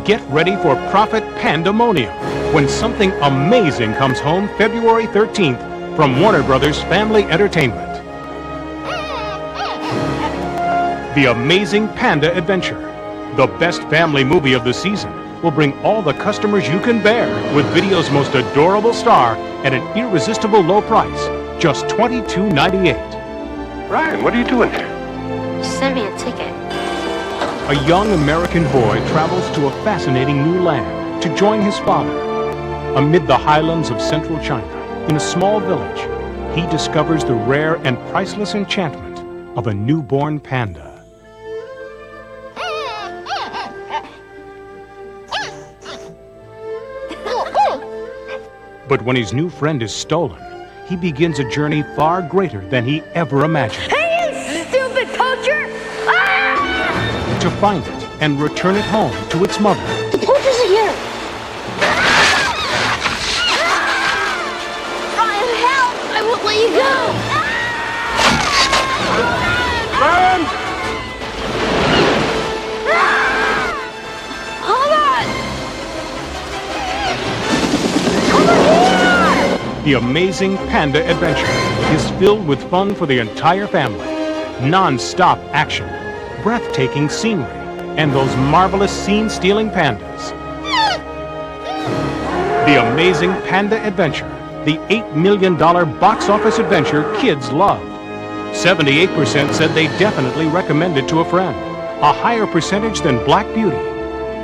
Get ready for Profit Pandemonium when something amazing comes home February 13th from Warner Brothers Family Entertainment. The Amazing Panda Adventure, the best family movie of the season, will bring all the customers you can bear with video's most adorable star at an irresistible low price, just $22.98. Ryan, what are you doing here? Send me a ticket. A young American boy travels to a fascinating new land to join his father. Amid the highlands of central China, in a small village, he discovers the rare and priceless enchantment of a newborn panda. But when his new friend is stolen, he begins a journey far greater than he ever imagined. Hey, you stupid poacher! Ah! To find it and return it home to its mother. The poachers are here! Ryan, help! I won't let you go! Run! Hold on! The Amazing Panda Adventure is filled with fun for the entire family. Non-stop action, breathtaking scenery, and those marvelous scene-stealing pandas. The Amazing Panda Adventure, the $8 million box office adventure kids loved. 78% said they definitely recommend it to a friend, a higher percentage than Black Beauty.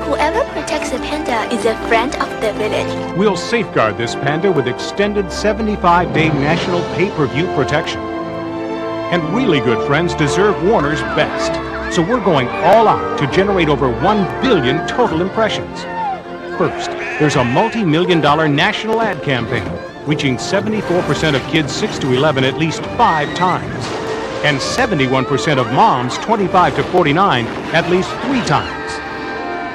Whoever protects a panda is a friend of the village. We'll safeguard this panda with extended 75-day national pay-per-view protection. And really good friends deserve Warner's best. So we're going all out to generate over 1 billion total impressions. First, there's a multi-million-dollar national ad campaign, reaching 74% of kids 6 to 11 at least 5 times. And 71% of moms 25 to 49 at least 3 times.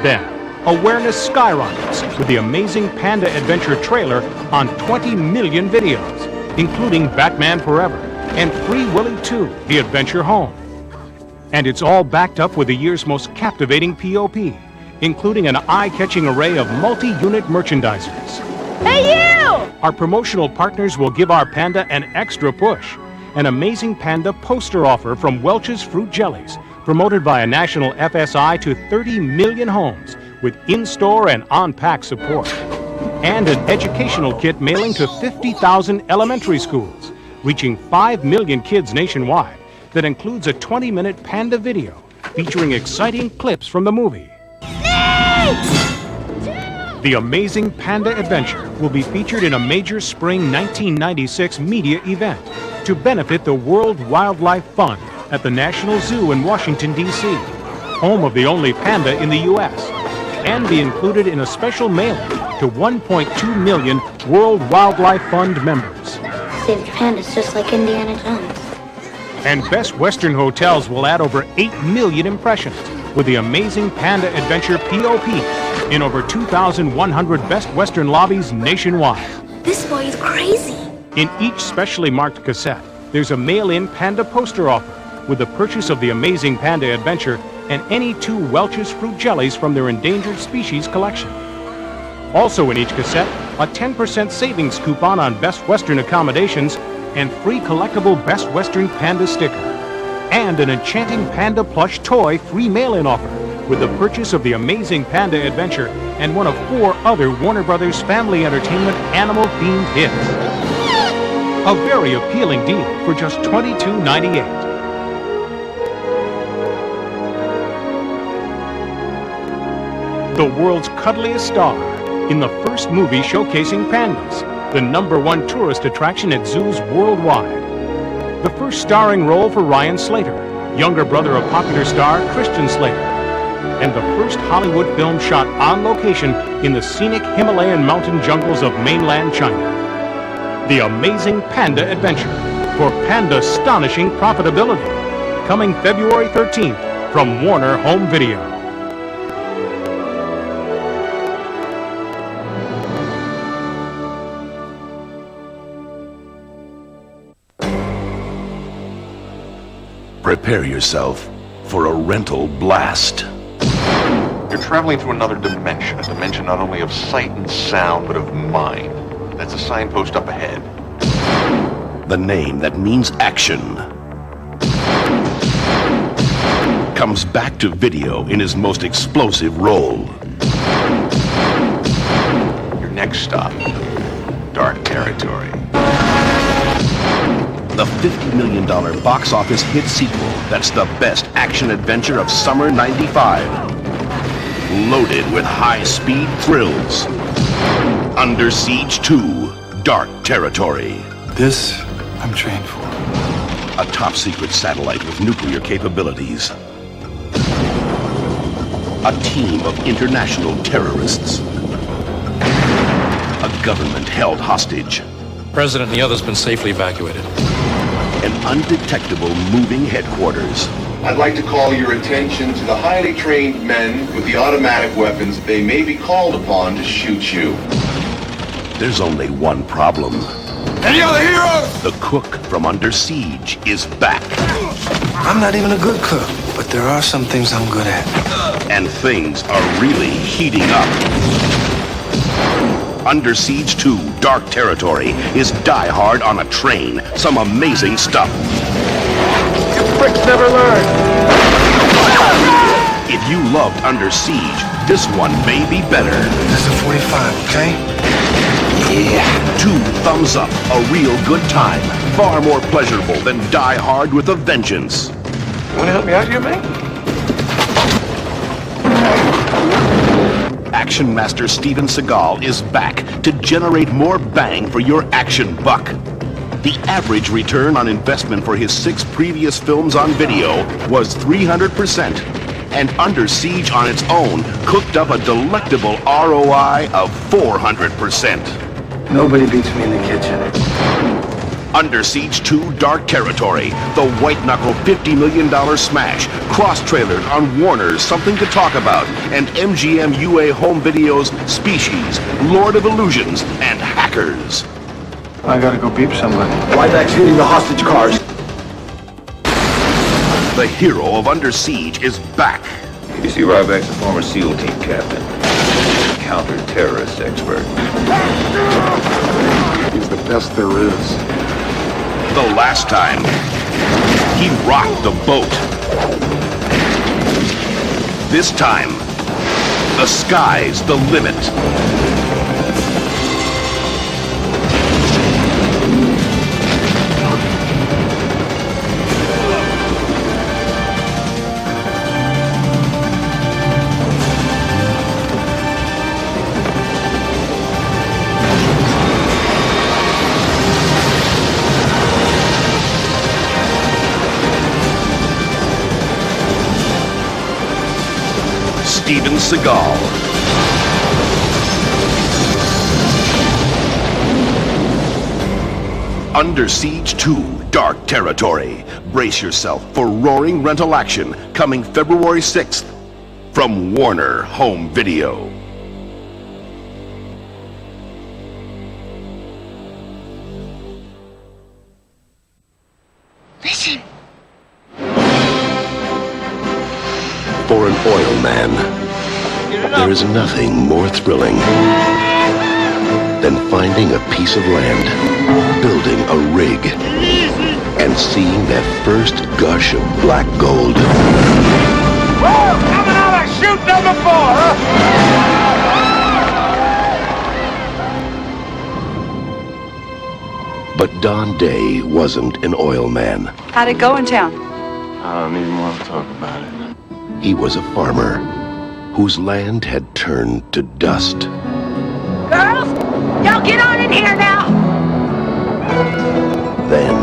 Then, awareness skyrockets with the Amazing Panda Adventure trailer on 20 million videos, including Batman Forever and Free Willy 2, The Adventure Home. And it's all backed up with the year's most captivating POP, including an eye-catching array of multi-unit merchandisers. Hey, you! Our promotional partners will give our panda an extra push. An Amazing Panda poster offer from Welch's Fruit Jellies, promoted by a national FSI to 30 million homes with in-store and on-pack support. And an educational kit mailing to 50,000 elementary schools, reaching 5 million kids nationwide, that includes a 20-minute panda video featuring exciting clips from the movie. The Amazing Panda Adventure will be featured in a major spring 1996 media event to benefit the World Wildlife Fund at the National Zoo in Washington, D.C., home of the only panda in the U.S., and be included in a special mailing to 1.2 million World Wildlife Fund members. Saved pandas just like Indiana Jones. And Best Western Hotels will add over 8 million impressions with the Amazing Panda Adventure POP in over 2,100 Best Western lobbies nationwide. This boy is crazy. In each specially marked cassette, there's a mail-in panda poster offer with the purchase of the Amazing Panda Adventure and any 2 Welch's Fruit Jellies from their endangered species collection. Also in each cassette, a 10% savings coupon on Best Western accommodations and free collectible Best Western Panda sticker. And an enchanting panda plush toy free mail-in offer with the purchase of the Amazing Panda Adventure and one of 4 other Warner Brothers Family Entertainment animal-themed hits. A very appealing deal for just $22.98. The world's cuddliest star in the first movie showcasing pandas, the #1 tourist attraction at zoos worldwide. The first starring role for Ryan Slater, younger brother of popular star Christian Slater. And the first Hollywood film shot on location in the scenic Himalayan mountain jungles of mainland China. The Amazing Panda Adventure for panda-astonishing profitability. Coming February 13th from Warner Home Video. Prepare yourself for a rental blast. You're traveling through another dimension, a dimension not only of sight and sound, but of mind. That's a signpost up ahead. The name that means action comes back to video in his most explosive role. Your next stop, Dark Territory. The $50 million box office hit sequel that's the best action adventure of summer '95. Loaded with high-speed thrills. Under Siege 2, Dark Territory. This I'm trained for. A top-secret satellite with nuclear capabilities. A team of international terrorists. A government held hostage. President and the others been safely evacuated. An undetectable moving headquarters. I'd like to call your attention to the highly trained men with the automatic weapons. They may be called upon to shoot you. There's only one problem. Any other heroes? The cook from Under Siege is back. I'm not even a good cook, but there are some things I'm good at. And things are really heating up. Under Siege 2, Dark Territory is Die Hard on a train. Some amazing stuff. You pricks never learn. If you loved Under Siege, this one may be better. This is a 45, okay? Yeah. 2 thumbs up, a real good time. Far more pleasurable than Die Hard with a Vengeance. You want to help me out here, man? Action master Steven Seagal is back to generate more bang for your action buck. The average return on investment for his 6 previous films on video was 300%, and Under Siege on its own cooked up a delectable ROI of 400%. Nobody beats me in the kitchen. Under Siege 2 Dark Territory, the white-knuckle $50 million smash, cross-trailered on Warner's Something to Talk About, and MGM UA Home Video's Species, Lord of Illusions, and Hackers. I gotta go beep somebody. Ryback's hitting the hostage cars. The hero of Under Siege is back. You see, Ryback's a former SEAL team captain, counter-terrorist expert. He's the best there is. The last time, he rocked the boat. This time, the sky's the limit. Steven Seagal. Under Siege 2, Dark Territory. Brace yourself for roaring rental action coming February 6th from Warner Home Video. Listen. For an oil man, there is nothing more thrilling than finding a piece of land, building a rig, and seeing that first gush of black gold. Woo! Coming out of chute number 4, huh? But Don Day wasn't an oil man. How'd it go in town? I don't even want to talk about it. He was a farmer whose land had turned to dust. Girls, y'all get on in here now. Then,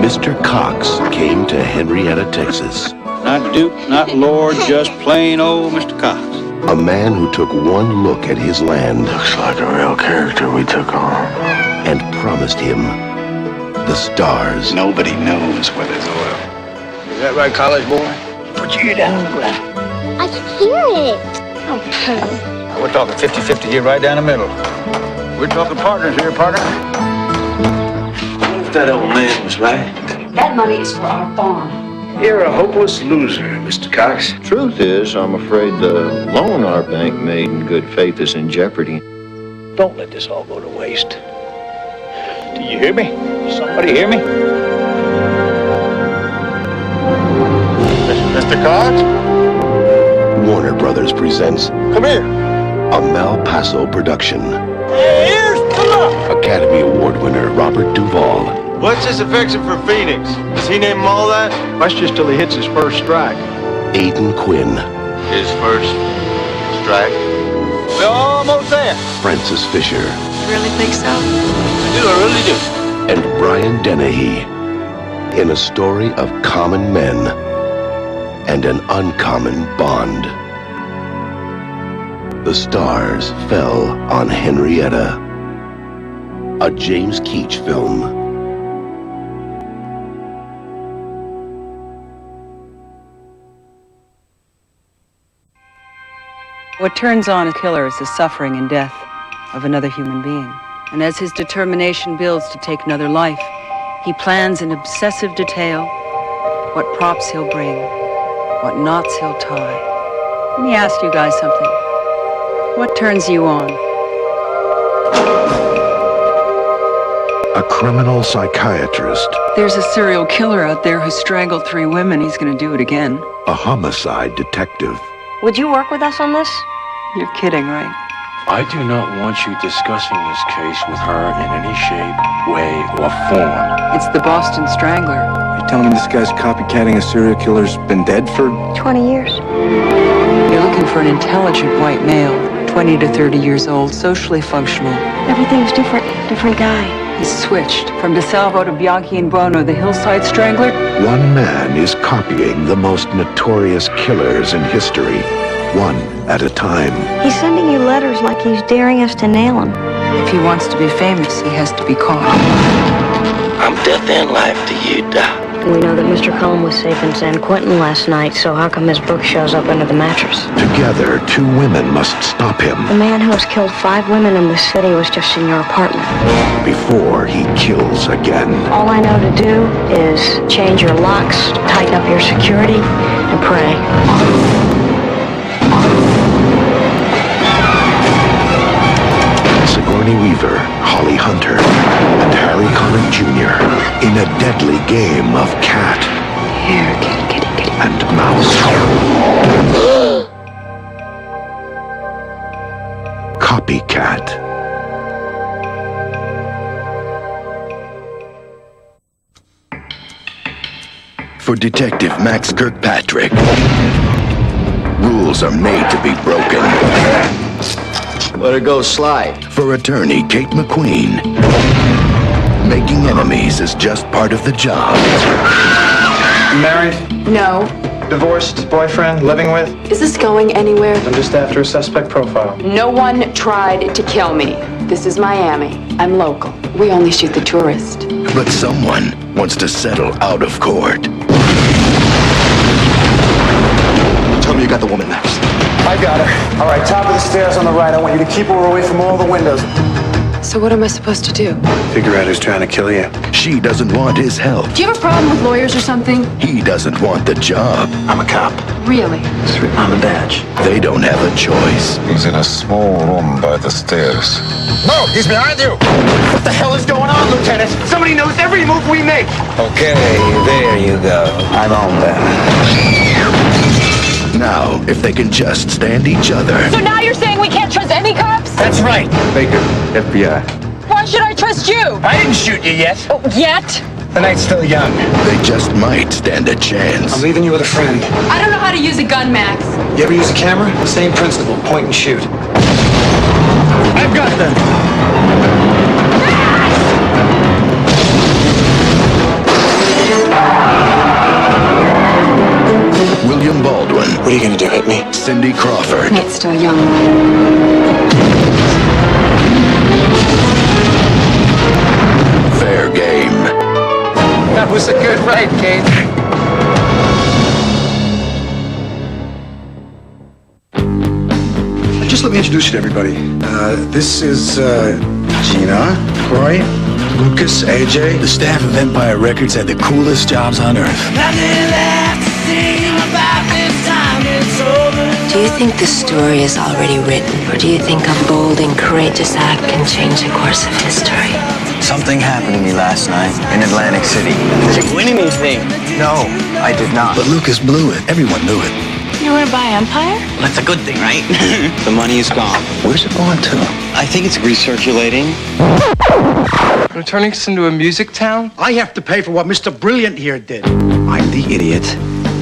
Mr. Cox came to Henrietta, Texas. Not Duke, not Lord, just plain old Mr. Cox. A man who took one look at his land. Looks like a real character we took on. And promised him the stars. Nobody knows where there's oil. Is that right, college boy? Put your ear down on the ground. I can hear it. Oh, Pearl. We're talking 50-50 here, right down the middle. We're talking partners here, partner. What if that old man was right? That money is for our farm. You're a hopeless loser, Mr. Cox. Truth is, I'm afraid the loan our bank made in good faith is in jeopardy. Don't let this all go to waste. Do you hear me? Somebody hear me? Mr. Cox? Warner Brothers presents Come here. a Malpaso production. Here's the look. Academy Award winner Robert Duvall. What's his affection for Phoenix? Does he name him all that? That's just till he hits his first strike. Aidan Quinn. His first strike? We're almost there. Francis Fisher. Really think so? I really do. And Brian Dennehy. In a story of common men and an uncommon bond. The stars fell on Henrietta. A James Keach film. What turns on a killer is the suffering and death of another human being. And as his determination builds to take another life, he plans in obsessive detail what props he'll bring, what knots he'll tie. Let me ask you guys something. What turns you on? A criminal psychiatrist. There's a serial killer out there who strangled 3 women. He's gonna do it again. A homicide detective. Would you work with us on this? You're kidding, right? I do not want you discussing this case with her in any shape, way, or form. It's the Boston Strangler. You telling me this guy's copycatting a serial killer's been dead for 20 years. You're looking for an intelligent white male, 20 to 30 years old, socially functional. Everything's different. Different guy. He's switched from DeSalvo to Bianchi and Buono, the hillside strangler. One man is copying the most notorious killers in history, one at a time. He's sending you letters like he's daring us to nail him. If he wants to be famous, he has to be caught. I'm death and life to you, Doc. We know that Mr. Cullen was safe in San Quentin last night, so how come his book shows up under the mattress? Together, 2 women must stop him The man who has killed 5 women in this city was just in your apartment. before he kills again. All I know to do is change your locks, tighten up your security, and pray. Sigourney Weaver, Holly Hunter, and Harry Connick Jr. in a deadly game of cat Here, kitty. and mouse. Copycat. For Detective Max Kirkpatrick, rules are made to be broken. Let her go slide. For attorney Kate McQueen, making enemies is just part of the job. Married? No. Divorced? Boyfriend? Living with? Is this going anywhere? I'm just after a suspect profile. No one tried to kill me. This is Miami. I'm local. We only shoot the tourist. But someone wants to settle out of court. Tell me you got the woman next. I got her. All right, top of the stairs on the right. I want you to keep her away from all the windows. So what am I supposed to do? Figure out who's trying to kill you. She doesn't want his help. Do you have a problem with lawyers or something? He doesn't want the job. I'm a cop. Really? It's written on the badge. They don't have a choice. He's in a small room by the stairs. No, he's behind you. What the hell is going on, Lieutenant? Somebody knows every move we make. Okay, there you go. I'm on that. Now, if they can just stand each other. So now you're saying we can't trust any cops? That's right. Baker, FBI. Why should I trust you? I didn't shoot you yet. Oh, yet? The night's still young. They just might stand a chance. I'm leaving you with a friend. I don't know how to use a gun, Max. You ever use a camera? Same principle. Point and shoot. I've got them. William Baldwin. What are you gonna do, hit me? Cindy Crawford. It's still young. Fair game. That was a good ride, Kate. Just let me introduce you to everybody. This is Gina, Corey, Lucas, AJ. The staff of Empire Records had the coolest jobs on earth. Do you think the story is already written, or do you think a bold and courageous act can change the course of history? Something happened to me last night in Atlantic City. Did you win anything? No, I did not. But Lucas blew it. Everyone knew it. You want to buy Empire? That's a good thing, right? The money is gone. Where's it going to? I think it's recirculating. We're turning this into a music town? I have to pay for what Mr. Brilliant here did. I'm the idiot.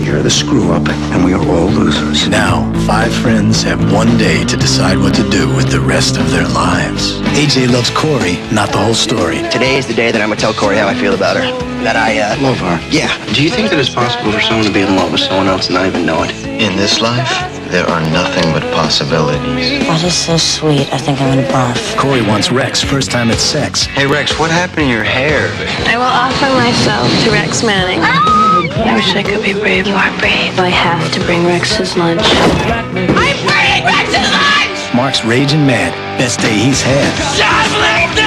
You're the screw-up, and we are all losers. Now, 5 friends have one day to decide what to do with the rest of their lives. AJ loves Corey, not the whole story. Today is the day that I'm gonna tell Corey how I feel about her. That I, Love her. Yeah. Do you think that it's possible for someone to be in love with someone else and not even know it? In this life, there are nothing but possibilities. That is so sweet. I think I'm gonna barf. Corey wants Rex, first time at sex. Hey, Rex, what happened to your hair? I will offer myself to Rex Manning. I wish I could be brave. You are brave. I have to bring Rex his lunch. I'm bringing Rex his lunch! Mark's raging mad. Best day he's had.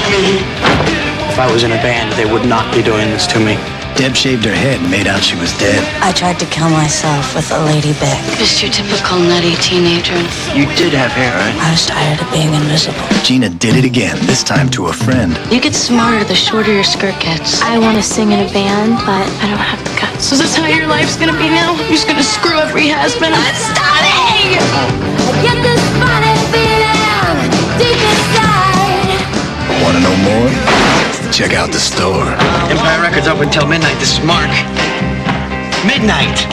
If I was in a band, they would not be doing this to me. Deb shaved her head and made out she was dead. I tried to kill myself with a lady Bic. Just your typical nutty teenager. You did have hair, right? I was tired of being invisible. Gina did it again, this time to a friend. You get smarter the shorter your skirt gets. I want to sing in a band, but I don't have the guts. So is this how your life's gonna be now? You're just gonna screw every husband? I'm stunning! I get this funny feeling deep inside. Want to know more? Check out the store. Empire Records open until midnight. This is Mark. Midnight!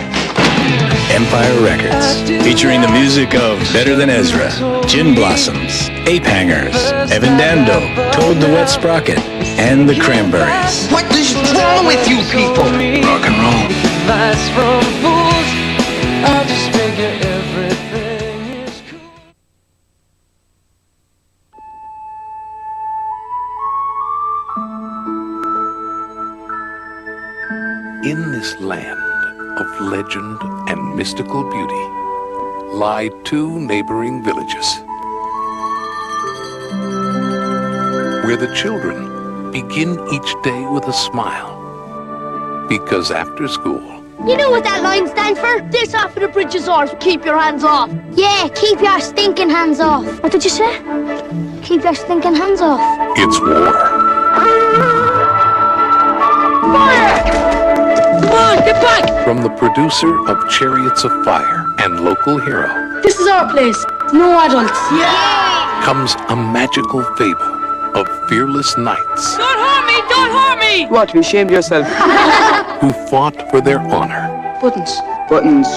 Empire Records, featuring the music of Better Than Ezra, Gin Blossoms, Ape Hangers, Evan Dando, Toad the Wet Sprocket, and the Cranberries. What is wrong with you people? Rock and roll. In this land of legend and mystical beauty lie 2 neighboring villages, where the children begin each day with a smile, because after school, you know what that line stands for? This half of the bridge is ours. Keep your hands off. Yeah, keep your stinking hands off. What did you say? Keep your stinking hands off. it's war. Come on, get back! From the producer of Chariots of Fire and local hero This is our place. No adults. Yeah! comes a magical fable of fearless knights Don't harm me! Don't harm me! What, you ashamed yourself? who fought for their honor, Buttons.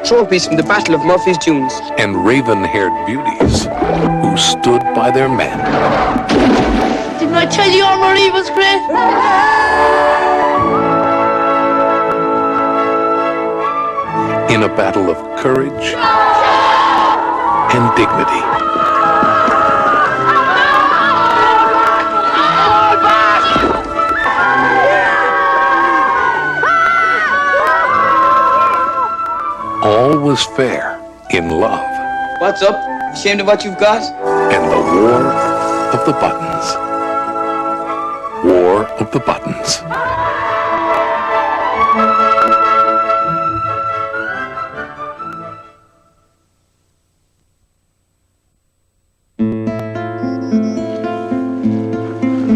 Trophies from the Battle of Murphy's Dunes. and raven-haired beauties who stood by their men. Didn't I tell you Armory was great? In a battle of courage and dignity. All was fair in love What's up? Ashamed of what you've got? and the War of the Buttons. War of the Buttons.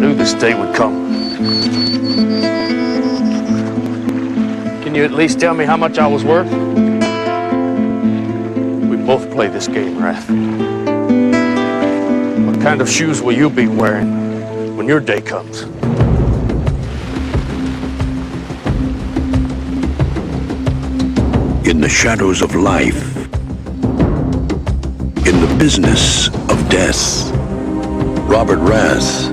Knew this day would come. Can you at least tell me how much I was worth? We both play this game, Wrath. What kind of shoes will you be wearing when your day comes? In the shadows of life, in the business of death, Robert Rath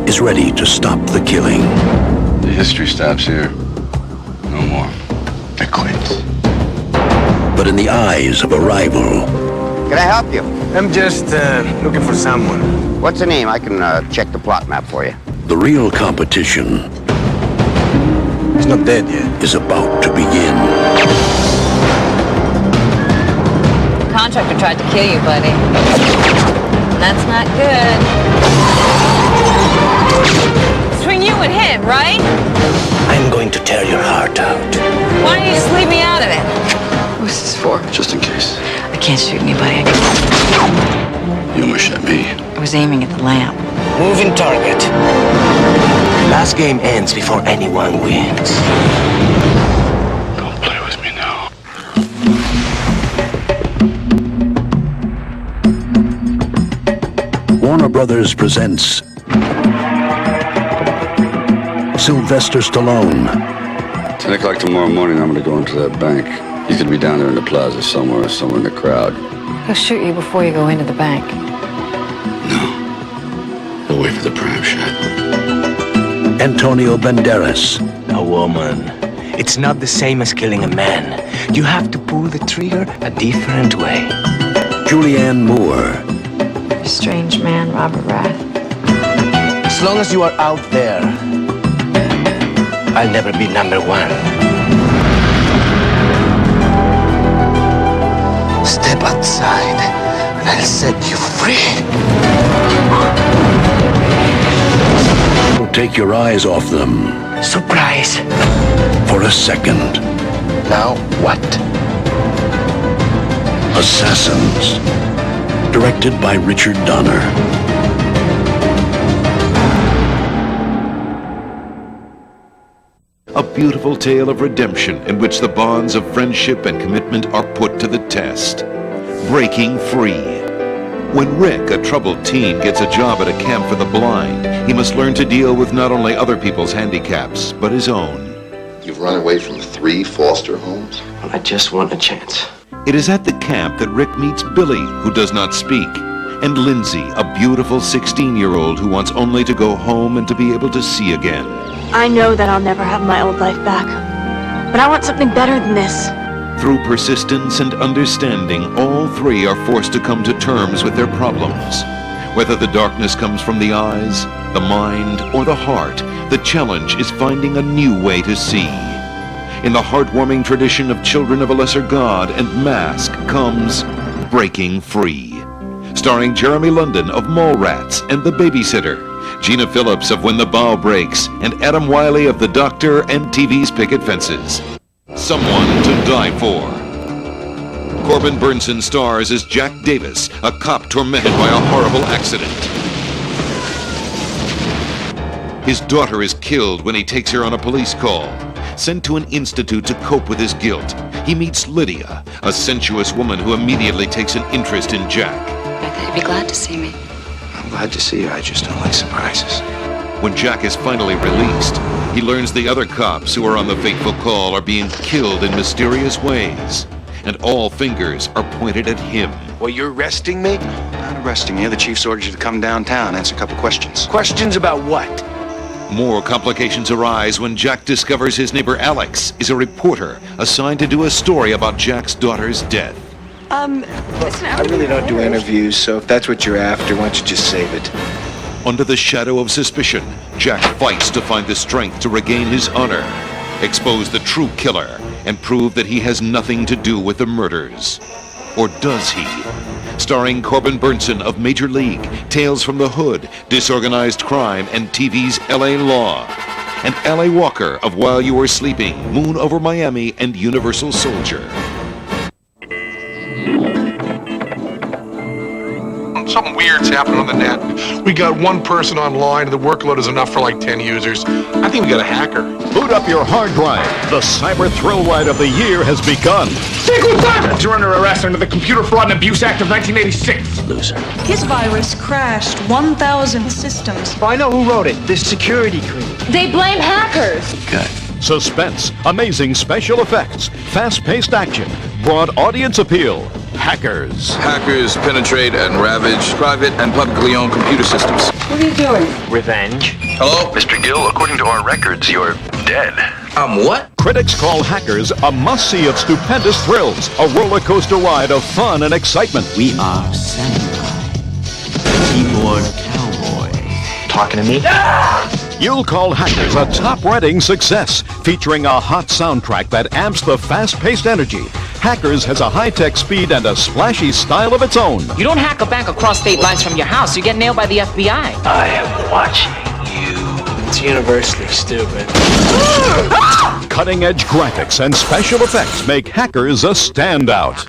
is ready to stop the killing. The history stops here. No more. It quits. But in the eyes of a rival, Can I help you? I'm just looking for someone. What's the name? I can check the plot map for you. the real competition He's not dead yet. is about to begin. contractor tried to kill you, buddy. And that's not good. It's between you and him, right? I'm going to tear your heart out. Why don't you just leave me out of it? What's this for? Just in case. I can't shoot anybody. You almost shot me. I was aiming at the lamp. Moving target. Last game ends before anyone wins. Don't play with me now. Warner Brothers presents Sylvester Stallone. 10 o'clock tomorrow morning, I'm going to go into that bank. He's going to be down there in the plaza somewhere in the crowd. He'll shoot you before you go into the bank. He'll wait for the prime shot. Antonio Banderas. A woman. It's not the same as killing a man. You have to pull the trigger a different way. Julianne Moore. Strange man, Robert Rath. As long as you are out there, I'll never be number one. Step outside, and I'll set you free. Take your eyes off them. Surprise. For a second. Now what? Assassins. Directed by Richard Donner. A beautiful tale of redemption in which the bonds of friendship and commitment are put to the test. Breaking Free. When Rick, a troubled teen, gets a job at a camp for the blind, he must learn to deal with not only other people's handicaps, but his own. You've run away from 3 foster homes? I just want a chance. It is at the camp that Rick meets Billy, who does not speak, and Lindsay, a beautiful 16-year-old who wants only to go home and to be able to see again. I know that I'll never have my old life back. But I want something better than this. Through persistence and understanding, all 3 are forced to come to terms with their problems. Whether the darkness comes from the eyes, the mind, or the heart, the challenge is finding a new way to see. In the heartwarming tradition of Children of a Lesser God and Mask comes Breaking Free. Starring Jeremy London of Mallrats and The Babysitter, Gina Phillips of When the Bough Breaks, and Adam Wiley of The Doctor and TV's Picket Fences. Someone to Die For. Corbin Burnson stars as Jack Davis, a cop tormented by a horrible accident. His daughter is killed when he takes her on a police call. Sent to an institute to cope with his guilt, he meets Lydia, a sensuous woman who immediately takes an interest in Jack. I thought you'd be glad to see me. I'm glad to see you. I just don't like surprises. When Jack is finally released, he learns the other cops who are on the fateful call are being killed in mysterious ways. And all fingers are pointed at him. Well, you're arresting me? Not arresting you. The chief's ordered you to come downtown, answer a couple questions. Questions about what? More complications arise when Jack discovers his neighbor Alex is a reporter assigned to do a story about Jack's daughter's death. Listen, I really don't do interviews, so if that's what you're after, why don't you just save it? Under the shadow of suspicion, Jack fights to find the strength to regain his honor, expose the true killer, and prove that he has nothing to do with the murders. Or does he? Starring Corbin Burnson of Major League, Tales from the Hood, Disorganized Crime, and TV's L.A. Law. And Ally Walker of While You Were Sleeping, Moon Over Miami, and Universal Soldier. Something weird's happening on the net. We got one person online, and the workload is enough for like 10 users. I think we got a hacker. Boot up your hard drive. The cyber thrill ride of the year has begun. You're under arrest under the Computer Fraud and Abuse Act of 1986. Loser. His virus crashed 1,000 systems. I know who wrote it. This security creep. They blame hackers. Good. Suspense, amazing special effects, fast-paced action, broad audience appeal. Hackers. Hackers penetrate and ravage private and publicly owned computer systems. What are you doing? Revenge. Hello? Mr. Gill, according to our records, you're dead. What? Critics call Hackers a must-see of stupendous thrills, a roller coaster ride of fun and excitement. We are samurai. Keyboard cowboy. Talking to me? You'll call Hackers a top-rating success, featuring a hot soundtrack that amps the fast-paced energy, Hackers has a high-tech speed and a splashy style of its own. You don't hack a bank across state lines from your house. You get nailed by the FBI. I am watching you. It's universally stupid. Cutting-edge graphics and special effects make Hackers a standout.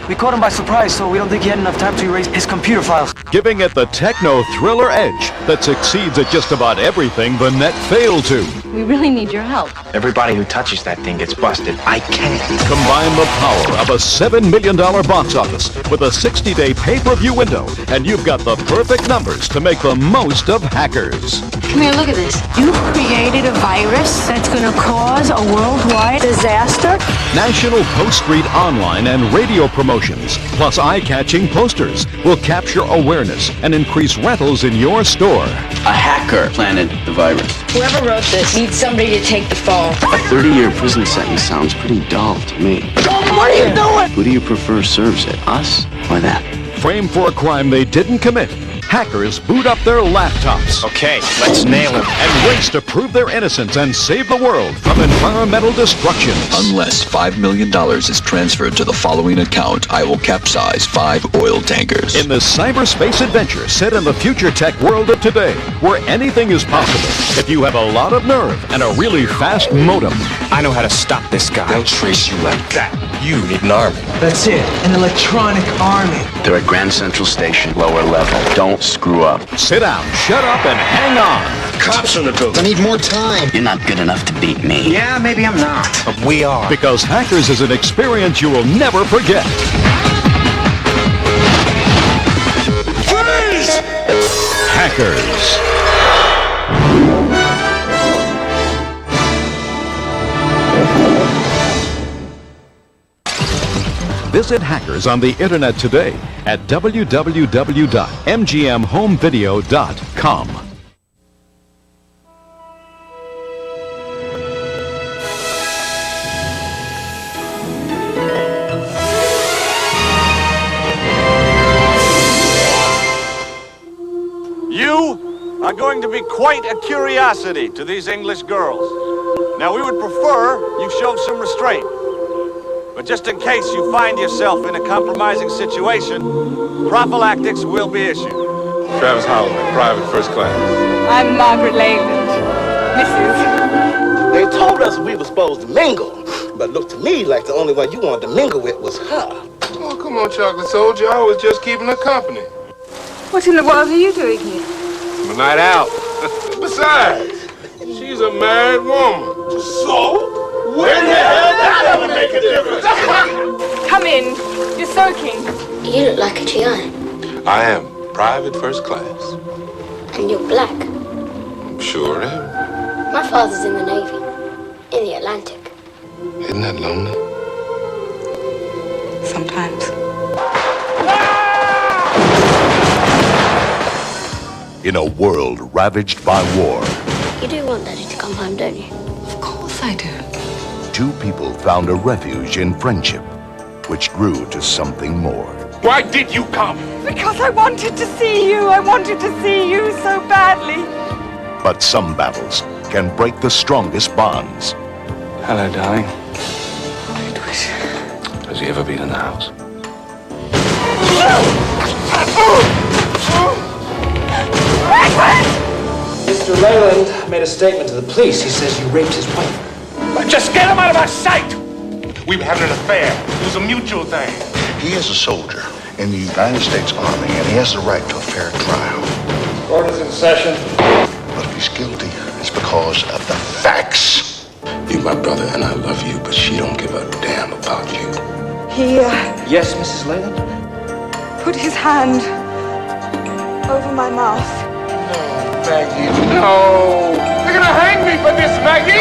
We caught him by surprise, so we don't think he had enough time to erase his computer files. Giving it the techno-thriller edge that succeeds at just about everything the net failed to. We really need your help. Everybody who touches that thing gets busted. I can't. Combine the power of a $7 million box office with a 60-day pay-per-view window, and you've got the perfect numbers to make the most of Hackers. Come here, look at this. You created a virus that's gonna cause a worldwide disaster? National Post Street online and radio promotions, plus eye-catching posters, will capture awareness and increase rentals in your store. A hacker planted the virus. Whoever wrote this needs somebody to take the fall. A 30-year prison sentence sounds pretty dull to me. What are you doing? Who do you prefer serves it, us or them? Framed for a crime they didn't commit, hackers boot up their laptops. Okay, let's nail him. And race to prove their innocence and save the world from environmental destruction. Unless $5 million is transferred to the following account, I will capsize 5 oil tankers. In this cyberspace adventure set in the future tech world of today, where anything is possible, if you have a lot of nerve and a really fast modem. I know how to stop this guy. They'll trace you like that. You need an army. That's it, an electronic army. They're at Grand Central Station, lower level. Don't screw up. Sit down, shut up, and hang on. Cops in the building. I need more time. You're not good enough to beat me. Yeah, maybe I'm not. But we are. Because Hackers is an experience you will never forget. Freeze! Hackers. Visit Hackers on the internet today at www.mgmhomevideo.com. You are going to be quite a curiosity to these English girls. Now, we would prefer you showed some restraint. But just in case you find yourself in a compromising situation, prophylactics will be issued. Travis Holloway, private first class. I'm Margaret Leyland. Mrs. They told us we were supposed to mingle, but looked to me like the only one you wanted to mingle with was her. Oh, come on, Chocolate Soldier. I was just keeping her company. What in the world are you doing here? I'm a night out. Besides, she's a married woman. So? Where the hell did that ever make a difference? Come in. You're soaking. You look like a GI. I am private first class. And you're black. I'm sure am. My father's in the Navy. In the Atlantic. Isn't that lonely? Sometimes. In a world ravaged by war, You do want Daddy to come home, don't you? Of course I do. 2 people found a refuge in friendship, which grew to something more. Why did you come? Because I wanted to see you. I wanted to see you so badly. But some battles can break the strongest bonds. Hello, darling. Has he ever been in the house? Mr. Leyland made a statement to the police. He says you raped his wife. Just get him out of our sight! We were having an affair. It was a mutual thing. He is a soldier in the United States Army, and he has the right to a fair trial. Court is in session. But if he's guilty, it's because of the facts. You're my brother, and I love you, but she don't give a damn about you. He Yes, Mrs. Leyland? put his hand over my mouth. Maggie, no! They're gonna hang me for this, Maggie!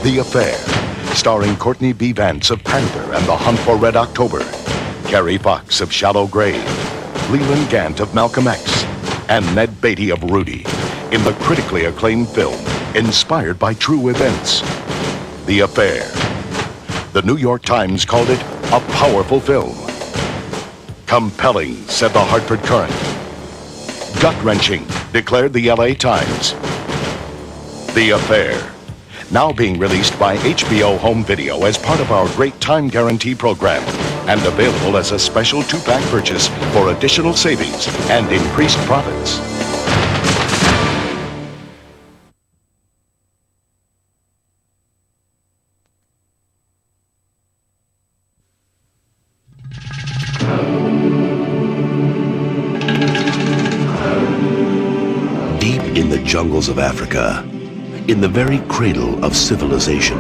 The Affair, starring Courtney B. Vance of Panther and The Hunt for Red October, Carrie Fox of Shallow Grave, Leland Gant of Malcolm X, and Ned Beatty of Rudy, in the critically acclaimed film inspired by true events. The Affair. The New York Times called it a powerful film. Compelling, said the Hartford Courant. Gut-wrenching, declared the LA Times. The Affair. Now being released by HBO Home Video as part of our Great Time Guarantee program. And available as a special 2-pack purchase for additional savings and increased profits. Deep in the jungles of Africa, in the very cradle of civilization,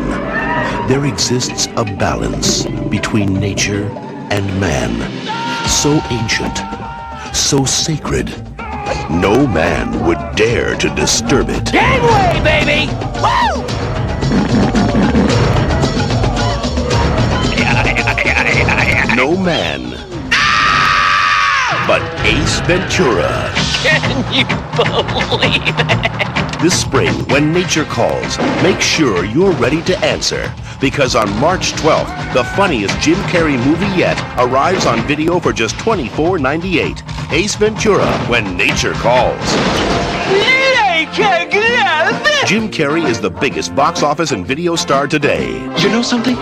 there exists a balance between nature and man. So ancient, so sacred, no man would dare to disturb it. Gangway, baby! Woo! No man, but Ace Ventura. Can you believe it? This spring, when nature calls, make sure you're ready to answer. Because on March 12th, the funniest Jim Carrey movie yet arrives on video for just $24.98. Ace Ventura, When Nature Calls. Jim Carrey is the biggest box office and video star today. You know something?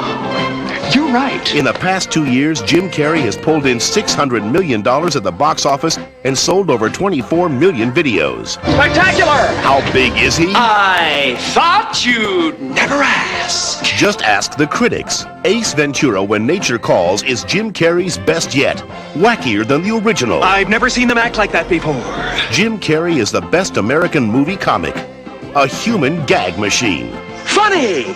You're right. In the past 2 years, Jim Carrey has pulled in $600 million at the box office and sold over 24 million videos. Spectacular! How big is he? I thought you'd never ask. Just ask the critics. Ace Ventura, When Nature Calls is Jim Carrey's best yet. Wackier than the original. I've never seen them act like that before. Jim Carrey is the best American movie comic. A human gag machine. Funny!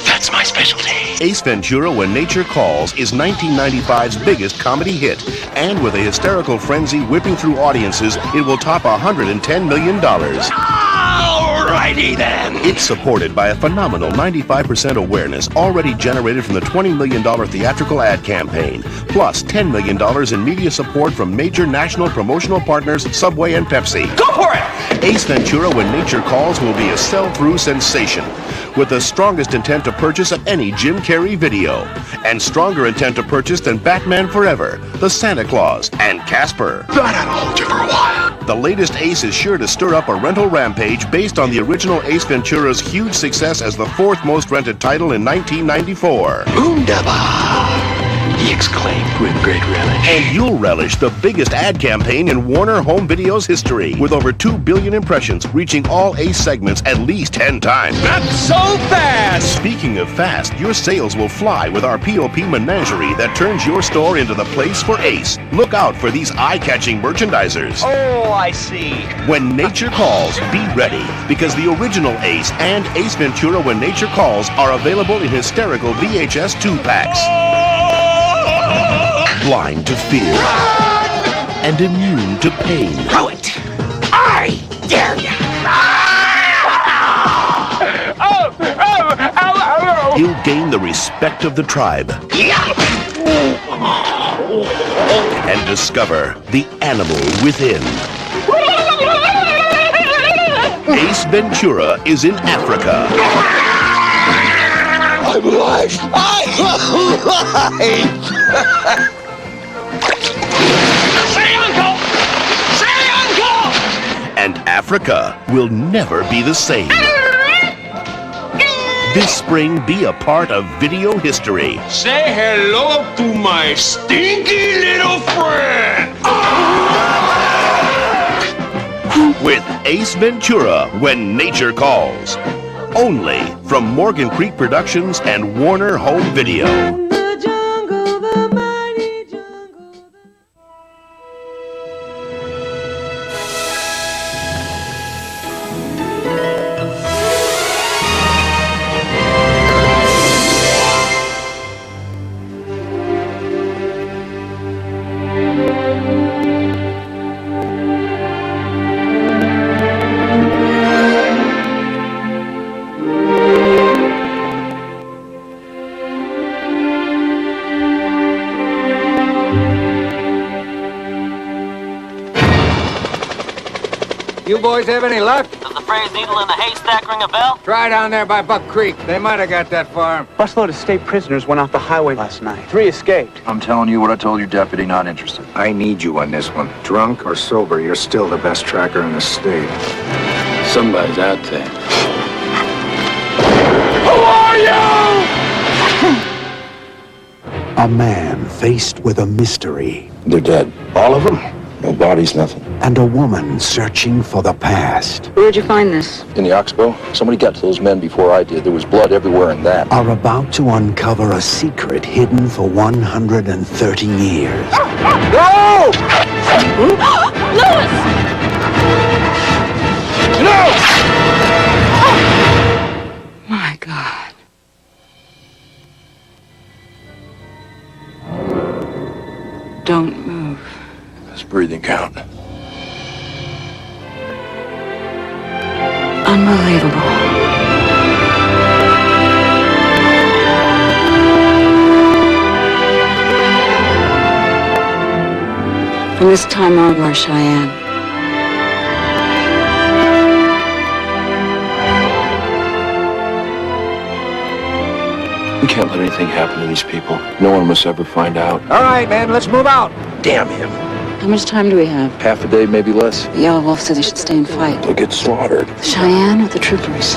That's my specialty. Ace Ventura, When Nature Calls is 1995's biggest comedy hit. And with a hysterical frenzy whipping through audiences, it will top $110 million. Alrighty then. It's supported by a phenomenal 95% awareness already generated from the $20 million theatrical ad campaign, plus $10 million in media support from major national promotional partners Subway and Pepsi. Go for it! Ace Ventura, When Nature Calls will be a sell-through sensation, with the strongest intent to purchase of any Jim Carrey video, and stronger intent to purchase than Batman Forever, The Santa Claus, and Casper. That'll hold you for a while. The latest Ace is sure to stir up a rental rampage based on the original Ace Ventura's huge success as the 4th most rented title in 1994. Boondaba! He exclaimed with great relish. And you'll relish the biggest ad campaign in Warner Home Video's history, with over 2 billion impressions, reaching all Ace segments at least 10 times. That's so fast! Speaking of fast, your sales will fly with our POP menagerie that turns your store into the place for Ace. Look out for these eye-catching merchandisers. Oh, I see. When Nature Calls, be ready, because the original Ace and Ace Ventura, When Nature Calls are available in hysterical VHS 2-packs. Blind to fear and immune to pain. Throw it! I dare you! He'll gain the respect of the tribe and discover the animal within. Ace Ventura is in Africa. I'm alive! I'm alive! Say uncle! Say uncle! And Africa will never be the same. This spring, be a part of video history. Say hello to my stinky little friend! With Ace Ventura, When Nature Calls. Only from Morgan Creek Productions and Warner Home Video. You boys have any luck? Does the phrase needle in the haystack ring a bell? Try down there by Buck Creek. They might have got that far. Busload of state prisoners went off the highway last night. 3 escaped. I'm telling you what I told you, Deputy, not interested. I need you on this one. Drunk or sober, you're still the best tracker in the state. Somebody's out there. A man faced with a mystery. They're dead. All of them? No bodies, nothing. And a woman searching for the past. Where'd you find this? In the Oxbow, somebody got to those men before I did. There was blood everywhere in that. Are about to uncover a secret hidden for 130 years. No! Louis! No! My God. Don't move. Does breathing count? Unbelievable. From this time on, you are Cheyenne. We can't let anything happen to these people. No one must ever find out. All right, man, let's move out. Damn him. How much time do we have? Half a day, maybe less. The Yellow Wolf said they should stay and fight. They'll get slaughtered. The Cheyenne or the troopers?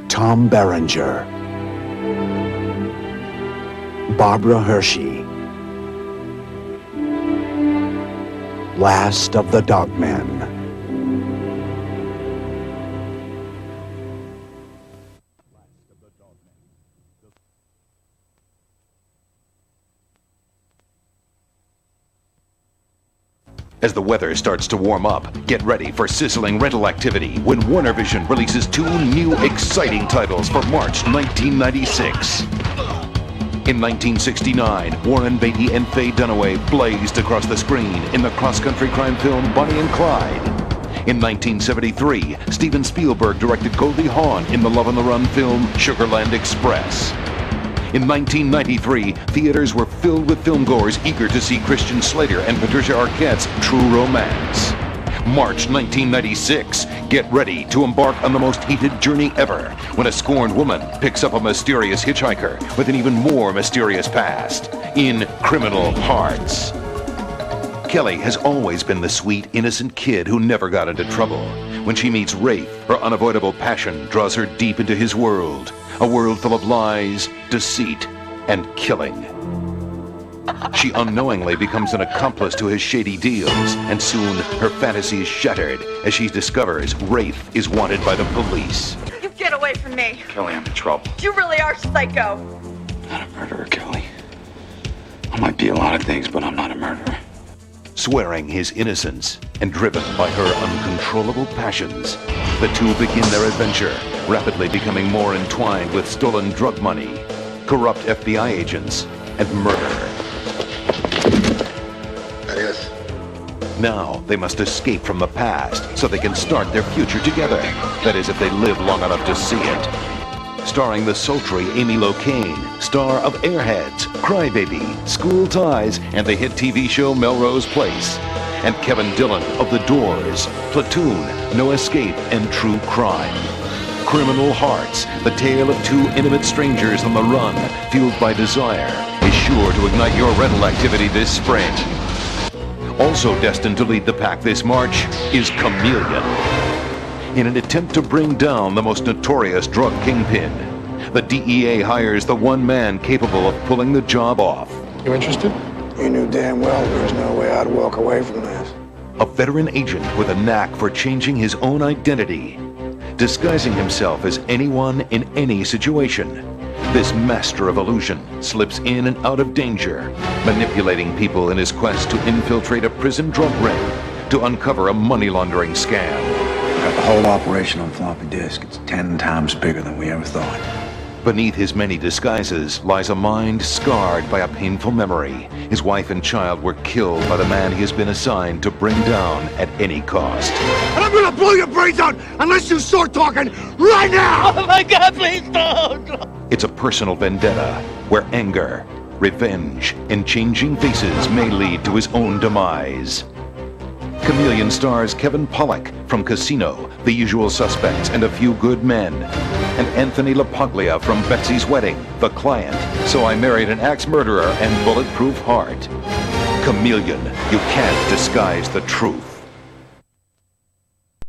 Tom Berenger. Barbara Hershey. Last of the Dogmen. As the weather starts to warm up, get ready for sizzling rental activity when Warner Vision releases 2 new exciting titles for March 1996. In 1969, Warren Beatty and Faye Dunaway blazed across the screen in the cross-country crime film Bonnie and Clyde. In 1973, Steven Spielberg directed Goldie Hawn in the Love on the Run film Sugarland Express. In 1993, theaters were filled with filmgoers eager to see Christian Slater and Patricia Arquette's True Romance. March 1996, get ready to embark on the most heated journey ever when a scorned woman picks up a mysterious hitchhiker with an even more mysterious past in Criminal Hearts. Kelly has always been the sweet, innocent kid who never got into trouble. When she meets Rafe, her unavoidable passion draws her deep into his world. A world full of lies, deceit, and killing. She unknowingly becomes an accomplice to his shady deals, and soon her fantasy is shattered as she discovers Rafe is wanted by the police. You get away from me. Kelly, I'm in trouble. You really are psycho. Not a murderer, Kelly. I might be a lot of things, but I'm not a murderer. Swearing his innocence and driven by her uncontrollable passions, the two begin their adventure, rapidly becoming more entwined with stolen drug money, corrupt FBI agents, and murder. Adios. Now they must escape from the past so they can start their future together. That is, if they live long enough to see it. Starring the sultry Amy Locane, star of Airheads, Crybaby, School Ties, and the hit TV show Melrose Place. And Kevin Dillon of The Doors, Platoon, No Escape, and True Crime. Criminal Hearts, the tale of 2 intimate strangers on the run, fueled by desire, is sure to ignite your rental activity this spring. Also destined to lead the pack this March is Chameleon. In an attempt to bring down the most notorious drug kingpin, the DEA hires the one man capable of pulling the job off. You interested? You knew damn well there was no way I'd walk away from this. A veteran agent with a knack for changing his own identity, disguising himself as anyone in any situation. This master of illusion slips in and out of danger, manipulating people in his quest to infiltrate a prison drug ring to uncover a money laundering scam. Got the whole operation on floppy disk. It's 10 times bigger than we ever thought. Beneath his many disguises lies a mind scarred by a painful memory. His wife and child were killed by the man he has been assigned to bring down at any cost. And I'm gonna blow your brains out unless you start talking right now! Oh my God, please don't! It's a personal vendetta where anger, revenge, and changing faces may lead to his own demise. Chameleon stars Kevin Pollak from Casino, The Usual Suspects, and A Few Good Men. And Anthony LaPaglia from Betsy's Wedding, The Client, So I Married an Axe Murderer, and Bulletproof Heart. Chameleon, you can't disguise the truth.